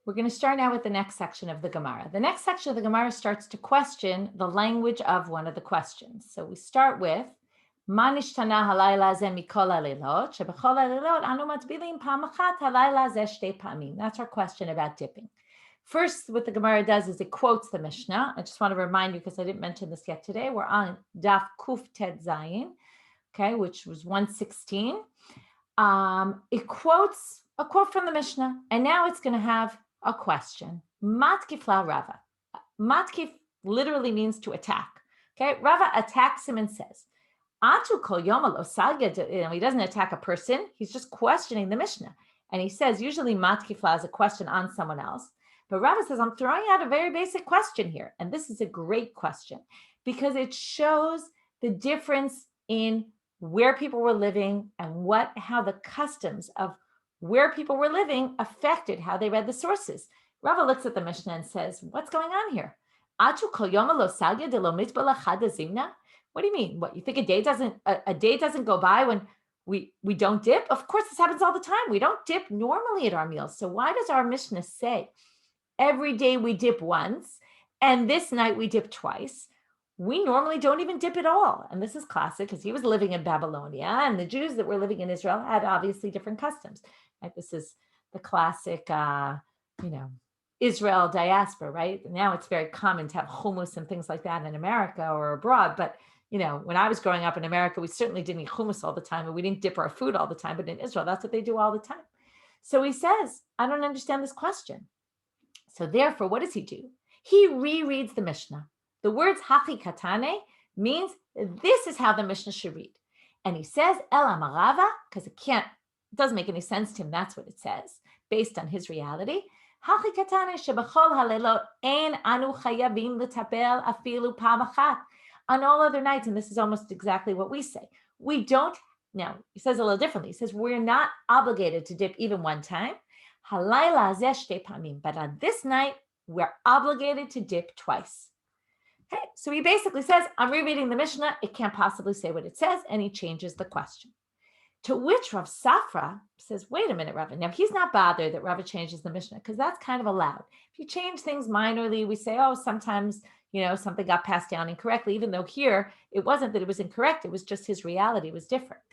We're going to start now with the next section of the Gemara. The next section of the Gemara starts to question the language of one of the questions. So we start with, Ma nishtana halayla ze mikol halilot, shebechol halilot anu matbilim pam achat halayla ze shtei pamim. That's our question about dipping. First, what the Gemara does is it quotes the Mishnah. I just want to remind you, because I didn't mention this yet today, we're on Daf Kuf Tet Zayin, okay, which was 116. It quotes a quote from the Mishnah, and now it's going to have a question. Matkif la Rava. Matkif literally means to attack. Okay, Rava attacks him and says, Atu kol yom lo sagya. He doesn't attack a person. He's just questioning the Mishnah. And he says, usually matkif la is a question on someone else. But Rava says, I'm throwing out a very basic question here. And this is a great question because it shows the difference in where people were living and how the customs of where people were living affected how they read the sources. Rava looks at the Mishnah and says, what's going on here? What do you mean? What, you think a day doesn't go by when we don't dip? Of course, this happens all the time. We don't dip normally at our meals. So why does our Mishnah say every day we dip once and this night we dip twice? We normally don't even dip at all. And this is classic because he was living in Babylonia and the Jews that were living in Israel had obviously different customs. Right? This is the classic, Israel diaspora, right? Now it's very common to have hummus and things like that in America or abroad. But, when I was growing up in America, we certainly didn't eat hummus all the time and we didn't dip our food all the time. But in Israel, that's what they do all the time. So he says, I don't understand this question. So therefore, what does he do? He rereads the Mishnah. The words hachi katane means this is how the Mishnah should read. And he says, El amarava, because it doesn't make any sense to him. That's what it says, based on his reality. Hachi katane shebachol halelot ein anu chayavim l'tapel afilu pam achat. On all other nights, and this is almost exactly what we say. We don't, now, he says a little differently. He says, we're not obligated to dip even one time. Halayla zeh shtei pamim. But on this night, we're obligated to dip twice. Okay, so he basically says, I'm rereading the Mishnah. It can't possibly say what it says, and he changes the question. To which Rav Safra says, wait a minute, Rava. Now, he's not bothered that Rava changes the Mishnah because that's kind of allowed. If you change things minorly, we say, oh, sometimes, something got passed down incorrectly, even though here it wasn't that it was incorrect. It was just his reality was different.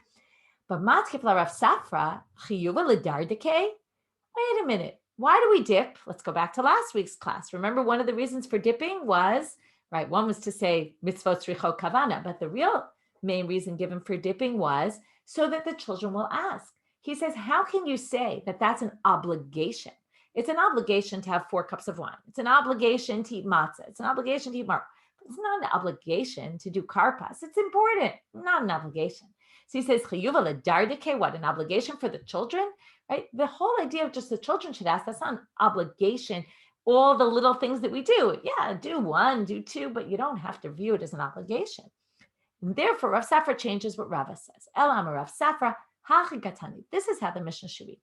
But Matkif la Rav Safra, chiyuva l'dardike. Wait a minute. Why do we dip? Let's go back to last week's class. Remember, one of the reasons for dipping was, right, one was to say mitzvot tzrichot kavana, but the real main reason given for dipping was so that the children will ask. He says, how can you say that that's an obligation? It's an obligation to have 4 cups of wine. It's an obligation to eat matzah. It's an obligation to eat maror. But it's not an obligation to do karpas. It's important, not an obligation. So he says, chiyuva l'dardike, what, an obligation for the children? Right? The whole idea of just the children should ask, that's not an obligation. All the little things that we do, yeah, do 1, do 2, but you don't have to view it as an obligation. And therefore, Rav Safra changes what Rava says. El amar Rav Safra, hachi katani. This is how the Mishnah should read.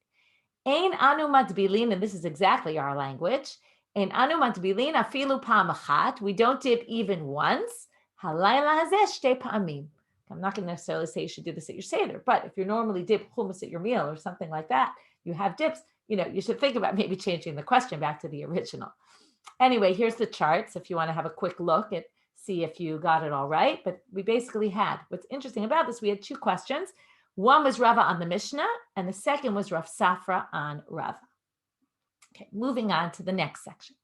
Ein anu matbilin, and this is exactly our language. Ein anu matbilin afilu pam achat. We don't dip even once. Halayla hazeh shtei pa'amim. I'm not going to necessarily say you should do this at your Seder, but if you normally dip hummus at your meal or something like that, you have dips, you should think about maybe changing the question back to the original. Anyway, here's the charts if you want to have a quick look at, see if you got it all right. But we basically had, what's interesting about this, we had 2 questions. One was Rava on the Mishnah, and the second was Rav Safra on Rava. Okay, moving on to the next section.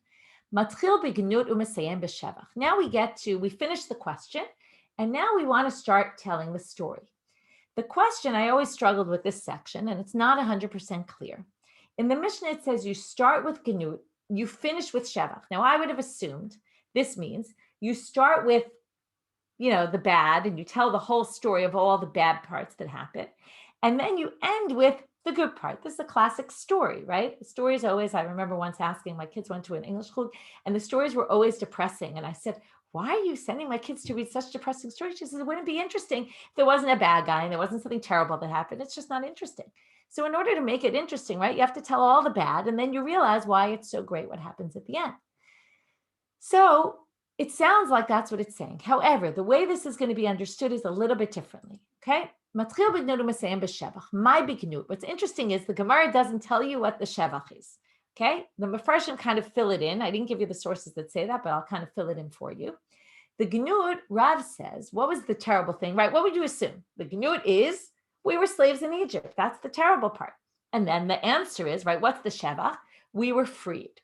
Matchil b'gnut u'mesayem b'shevach. Now we finished the question, and now we want to start telling the story. The question, I always struggled with this section, and it's not 100% clear. In the Mishnah, it says you start with gnut, you finish with shevach. Now, I would have assumed this means you start with, the bad, and you tell the whole story of all the bad parts that happen. And then you end with the good part. This is a classic story, right? The story is always, I remember once asking, my kids went to an English school, and the stories were always depressing. And I said, why are you sending my kids to read such depressing stories? She says, it wouldn't be interesting if there wasn't a bad guy and there wasn't something terrible that happened. It's just not interesting. So in order to make it interesting, right, you have to tell all the bad, and then you realize why it's so great what happens at the end. So it sounds like that's what it's saying. However, the way this is going to be understood is a little bit differently, okay? Matchil b'gnut u'mesayem b'shevach. My b'gnut. What's interesting is the Gemara doesn't tell you what the shevach is. Okay, the Mefarshim kind of fill it in. I didn't give you the sources that say that, but I'll kind of fill it in for you. The Gnut, Rav says, what was the terrible thing, right? What would you assume? The Gnut is, we were slaves in Egypt. That's the terrible part. And then the answer is, right, what's the Shevach? We were freed.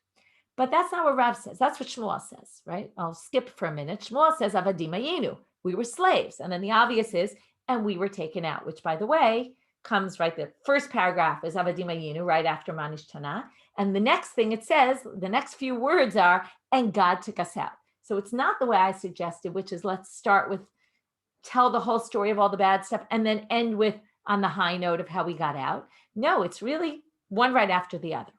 But that's not what Rav says. That's what Shmuel says, right? I'll skip for a minute. Shmuel says, Avadim Ayinu, we were slaves. And then the obvious is, and we were taken out, which, by the way, comes right, the first paragraph is Avadim Ayinu, right after Manish Tana. And the next thing it says, the next few words are, and God took us out. So it's not the way I suggested, which is let's start with, tell the whole story of all the bad stuff, and then end with on the high note of how we got out. No, it's really one right after the other.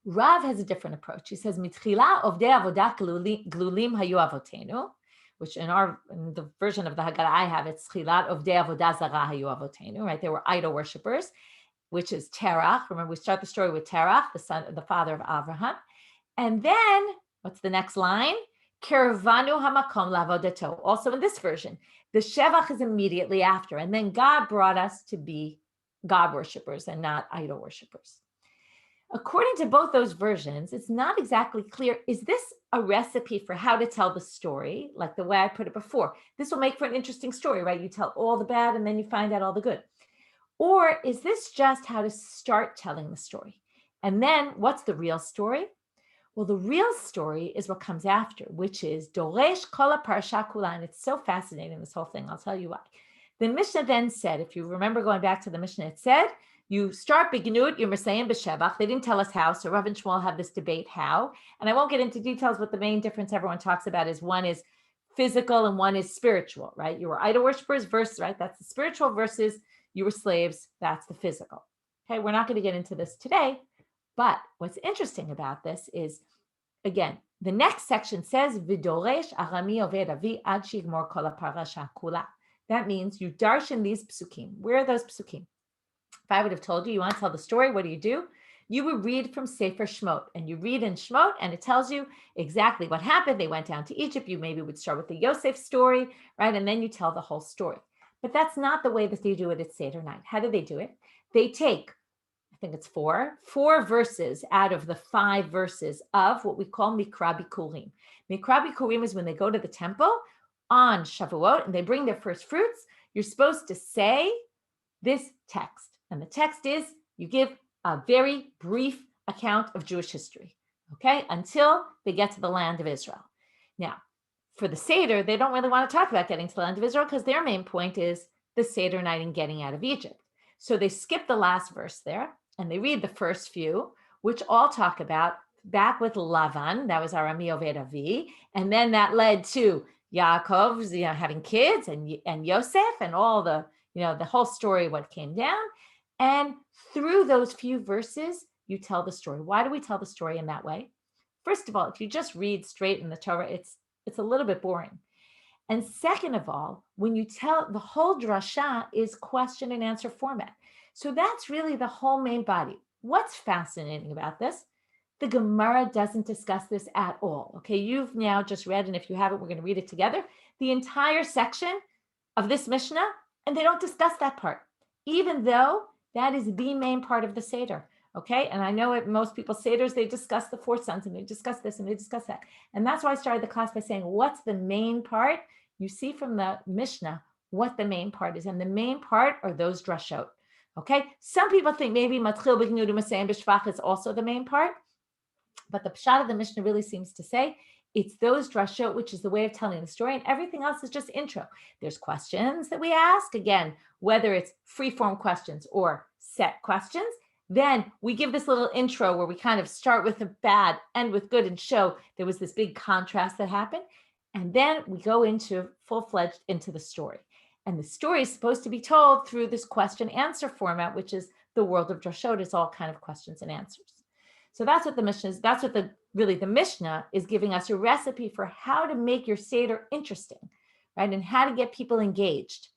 Rav has a different approach. He says, Mitchila ovdei avodah glulim hayu avotenu, which in the version of the Haggadah I have, it's Chilat ovdei avodah zara hayu avotenu, right? They were idol worshippers, which is Terach. Remember, we start the story with Terach, the father of Abraham. And then, what's the next line? Keravanu hamakom lavodato. Also in this version, the Shevach is immediately after. And then God brought us to be God worshippers and not idol worshippers. According to both those versions, it's not exactly clear. Is this a recipe for how to tell the story, like the way I put it before? This will make for an interesting story, right? You tell all the bad and then you find out all the good. Or is this just how to start telling the story? And then what's the real story? Well, the real story is what comes after, which is Doresh Kol Parsha Kula. And it's so fascinating, this whole thing. I'll tell you why. The Mishnah then said, if you remember going back to the Mishnah, it said, you start Begnut, you're Mesayim B'Shevach. They didn't tell us how, so Rav and Shmuel have this debate how. And I won't get into details, but the main difference everyone talks about is one is physical and one is spiritual, right? You were idol worshippers versus, right? That's the spiritual versus you were slaves. That's the physical. Okay, we're not going to get into this today, but what's interesting about this is, again, the next section says, V'doresh arami oved avi ad shigmor kol parasha kula. That means you darshan these psukim. Where are those psukim? If I would have told you, you want to tell the story, what do? You would read from Sefer Shmot, and you read in Shmot, and it tells you exactly what happened. They went down to Egypt. You maybe would start with the Yosef story, right? And then you tell the whole story. But that's not the way that they do it at Seder night. How do they do it? They take, I think it's four verses out of the 5 verses of what we call Mikra Bikurim. Mikra Bikurim is when they go to the temple on Shavuot, and they bring their first fruits. You're supposed to say this text. And the text is, you give a very brief account of Jewish history, okay, until they get to the land of Israel. Now, for the Seder, they don't really want to talk about getting to the land of Israel because their main point is the Seder night and getting out of Egypt. So they skip the last verse there, and they read the first few, which all talk about back with Lavan, that was Arami Oved Avi, and then that led to Yaakov's having kids and Yosef and all the, the whole story, what came down. And through those few verses, you tell the story. Why do we tell the story in that way? First of all, if you just read straight in the Torah, it's a little bit boring. And second of all, when you tell, the whole drasha is question and answer format. So that's really the whole main body. What's fascinating about this? The Gemara doesn't discuss this at all. Okay, you've now just read, and if you haven't, we're going to read it together, the entire section of this Mishnah, and they don't discuss that part, even though that is the main part of the Seder, okay? And I know at most people's Seders, they discuss the 4 sons, and they discuss this, and they discuss that. And that's why I started the class by saying, what's the main part? You see from the Mishnah what the main part is. And the main part are those drashot, okay? Some people think maybe Matchil B'Gnud U'Masayim B'Shvach is also the main part, but the pshat of the Mishnah really seems to say, it's those drashot, which is the way of telling the story, and everything else is just intro. There's questions that we ask, again, whether it's free-form questions or set questions. Then we give this little intro where we kind of start with the bad, end with good, and show there was this big contrast that happened. And then we go into full-fledged into the story. And the story is supposed to be told through this question-answer format, which is the world of drashot. It's all kind of questions and answers. So that's what the Mishnah is. That's what the Mishnah is giving us a recipe for how to make your Seder interesting, right? And how to get people engaged.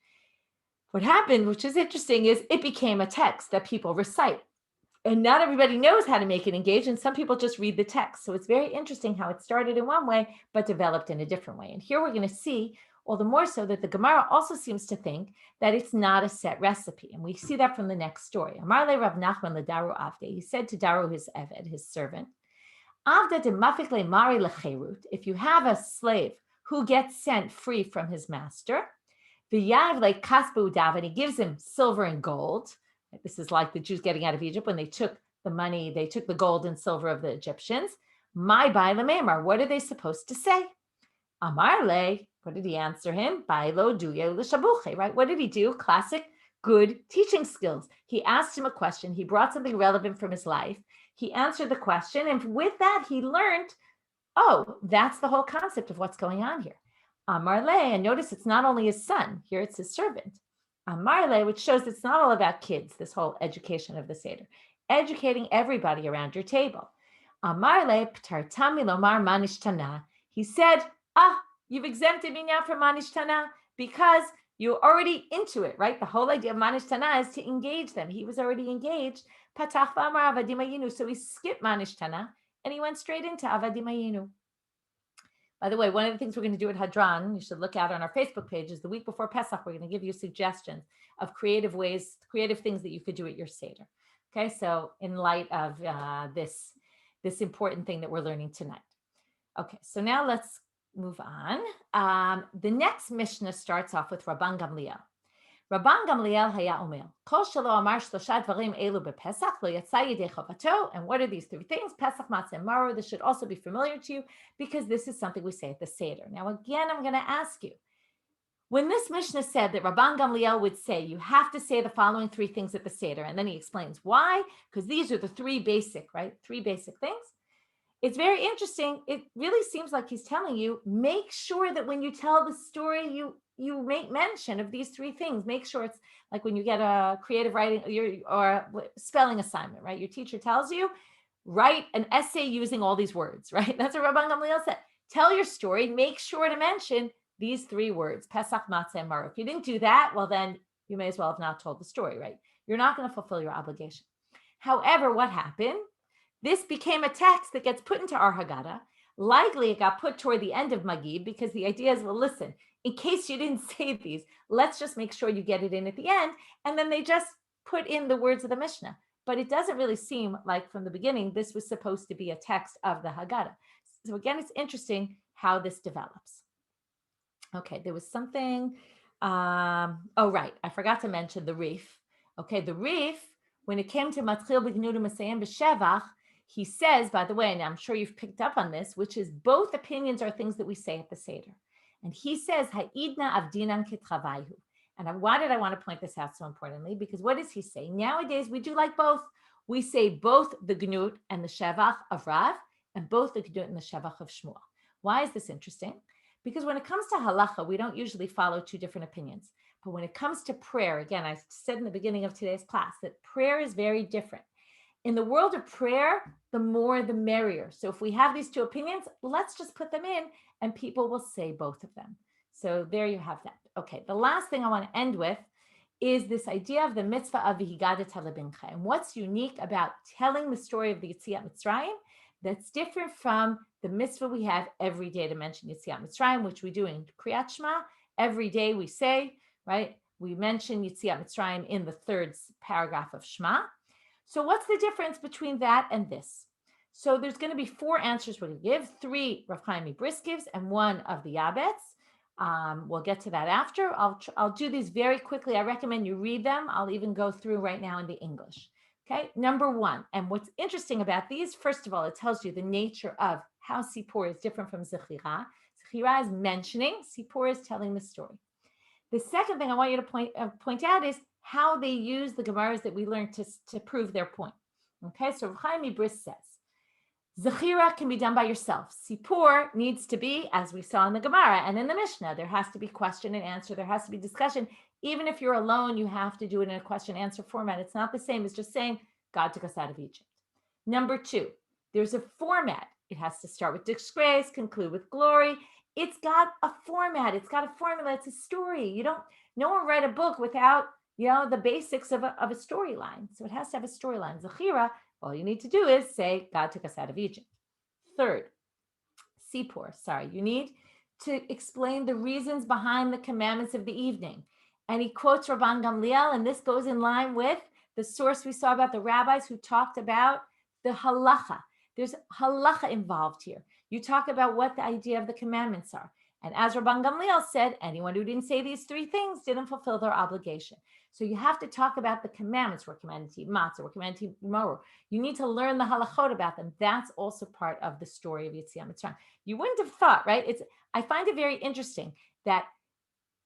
What happened, which is interesting, is it became a text that people recite. And not everybody knows how to make it engage, and some people just read the text. So it's very interesting how it started in one way, but developed in a different way. And here we're going to see All the more so that the Gemara also seems to think that it's not a set recipe. And we see that from the next story. Amar le Rav Nachman le Daru Avde. He said to Daru, his Eved, his servant, Avda de mafik le mari lecherut. If you have a slave who gets sent free from his master, v'yav le kasbu dav, and he gives him silver and gold. This is like the Jews getting out of Egypt when they took the money, they took the gold and silver of the Egyptians. My baile memar, what are they supposed to say? Amar le, what did he answer him? Bailo duye l'shabuche, right? What did he do? Classic good teaching skills. He asked him a question. He brought something relevant from his life. He answered the question. And with that, he learned, oh, that's the whole concept of what's going on here. Amar le, and notice it's not only his son. Here it's his servant. Amar le, which shows it's not all about kids, this whole education of the Seder. Educating everybody around your table. Amar le, p'tartami lomar manishtana. He said, you've exempted me now from manishtana because you're already into it, right? The whole idea of manishtana is to engage them. He was already engaged. Patach v'amar avadim hayinu. So he skipped manishtana and he went straight into avadim hayinu. By the way, one of the things we're going to do at Hadran, you should look out on our Facebook page, is the week before Pesach, we're going to give you suggestions of creative ways, creative things that you could do at your Seder. Okay, so in light of this important thing that we're learning tonight. Okay, so now let's move on. The next Mishna starts off with Rabban Gamliel. Rabban Gamliel haya omer, kol shelo amar shlosha dvarim elu bepesach lo yatsa yedei chavato. And what are these three things? Pesach, matzah, and maror. This should also be familiar to you because this is something we say at the Seder. Now, again, I'm going to ask you, when this Mishnah said that Rabban Gamliel would say, you have to say the following three things at the Seder, and then he explains why, because these are the three basic things. It's very interesting. It really seems like he's telling you, make sure that when you tell the story, you make mention of these three things. Make sure it's like when you get a creative writing or spelling assignment, right? Your teacher tells you, write an essay using all these words, right? That's what Rabban Gamliel said. Tell your story, make sure to mention these three words, Pesach, Matzah, and Maror. If you didn't do that, well, then you may as well have not told the story, right? You're not going to fulfill your obligation. However, what happened? This became a text that gets put into our Haggadah. Likely it got put toward the end of Magid because the idea is, well, listen, in case you didn't say these, let's just make sure you get it in at the end. And then they just put in the words of the Mishnah. But it doesn't really seem like from the beginning, this was supposed to be a text of the Haggadah. So again, it's interesting how this develops. Okay, there was something. Right. I forgot to mention the Rif. Okay, the Rif, when it came to Matchil B'Gnudim Masayim B'Shevach, he says, by the way, and I'm sure you've picked up on this, which is both opinions are things that we say at the Seder. And he says, Ha'idna avdinan kitravayhu. And why did I want to point this out so importantly? Because what does he say? Nowadays, we do like both. We say both the Gnut and the Shevach of Rav, and both the Gnut and the Shevach of Shmuel. Why is this interesting? Because when it comes to halacha, we don't usually follow two different opinions. But when it comes to prayer, again, I said in the beginning of today's class that prayer is very different. In the world of prayer, the more the merrier. So if we have these two opinions, let's just put them in and people will say both of them. So there you have that. Okay, the last thing I want to end with is this idea of the mitzvah of V'higadat lebincha. And what's unique about telling the story of the Yetziat Mitzrayim that's different from the mitzvah we have every day to mention Yetziat Mitzrayim, which we do in Kriyat Shema. Every day we say, right, we mention Yetziat Mitzrayim in the third paragraph of Shema. So what's the difference between that and this? So there's going to be four answers we're going to give, three Rav Chaim Bris gives and one of the Yabetz. We'll get to that after. I'll do these very quickly. I recommend you read them. I'll even go through right now in the English. Okay, number one. And what's interesting about these, first of all, it tells you the nature of how Sipur is different from Zechira. Zechira is mentioning, Sipur is telling the story. The second thing I want you to point out is how they use the Gemaras that we learned to prove their point. Okay, so Rav Chaim Bris says, Zechira can be done by yourself. Sipur needs to be, as we saw in the Gemara and in the Mishnah, there has to be question and answer. There has to be discussion. Even if you're alone, you have to do it in a question answer format. It's not the same as just saying, God took us out of Egypt. Number two, there's a format. It has to start with disgrace, conclude with glory. It's got a format. It's got a formula. It's a story. No one read a book without, the basics of a storyline. So it has to have a storyline. Zechira, all you need to do is say, God took us out of Egypt. Third, Sipur. You need to explain the reasons behind the commandments of the evening. And he quotes Rabban Gamliel, and this goes in line with the source we saw about the rabbis who talked about the halacha. There's halacha involved here. You talk about what the idea of the commandments are. And as Rabban Gamliel said, anyone who didn't say these three things didn't fulfill their obligation. So you have to talk about the commandments. We're commanded to eat matzah, we're commanded to eat maror. You need to learn the halachot about them. That's also part of the story of Yetziat Mitzrayim. You wouldn't have thought, right? I find it very interesting that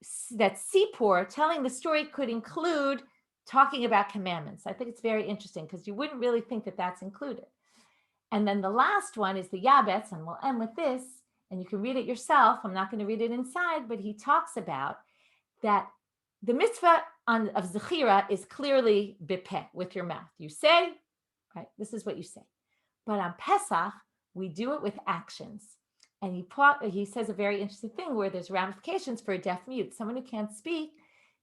Sipur telling the story could include talking about commandments. I think it's very interesting because you wouldn't really think that that's included. And then the last one is the Yabetz, and we'll end with this, and you can read it yourself. I'm not going to read it inside, but he talks about that the mitzvah of Zechira is clearly bipeh, with your mouth. You say, right, this is what you say. But on Pesach, we do it with actions. And he says a very interesting thing where there's ramifications for a deaf mute, someone who can't speak.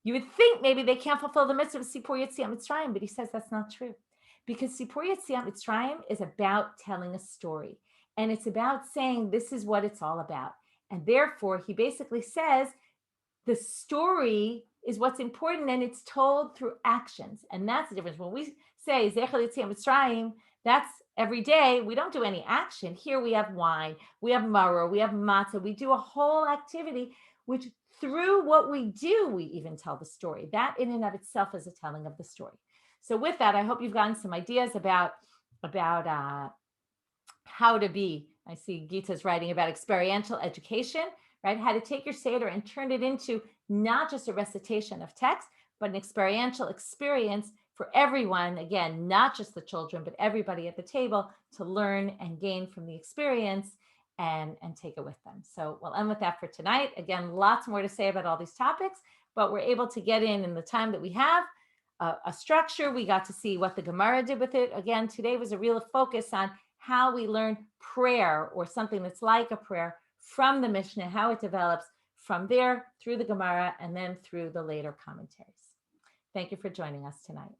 You would think maybe they can't fulfill the mitzvah of Sipur Yetziat Mitzrayim, but he says that's not true. Because Sipur Yetziat Mitzrayim is about telling a story. And it's about saying this is what it's all about. And therefore, he basically says the story is what's important and it's told through actions. And that's the difference. When we say Zecher Yetziat Mitzrayim, that's every day. We don't do any action. Here we have wine, we have maror, we have matzah. We do a whole activity, which through what we do, we even tell the story. That in and of itself is a telling of the story. So with that, I hope you've gotten some ideas about how to be. I see Gita's writing about experiential education, right? How to take your Seder and turn it into not just a recitation of text, but an experiential experience for everyone. Again, not just the children, but everybody at the table to learn and gain from the experience and take it with them. So we'll end with that for tonight. Again, lots more to say about all these topics, but we're able to get in the time that we have a structure. We got to see what the Gemara did with it. Again, today was a real focus on how we learn prayer or something that's like a prayer from the Mishna, how it develops from there through the Gemara and then through the later commentaries. Thank you for joining us tonight.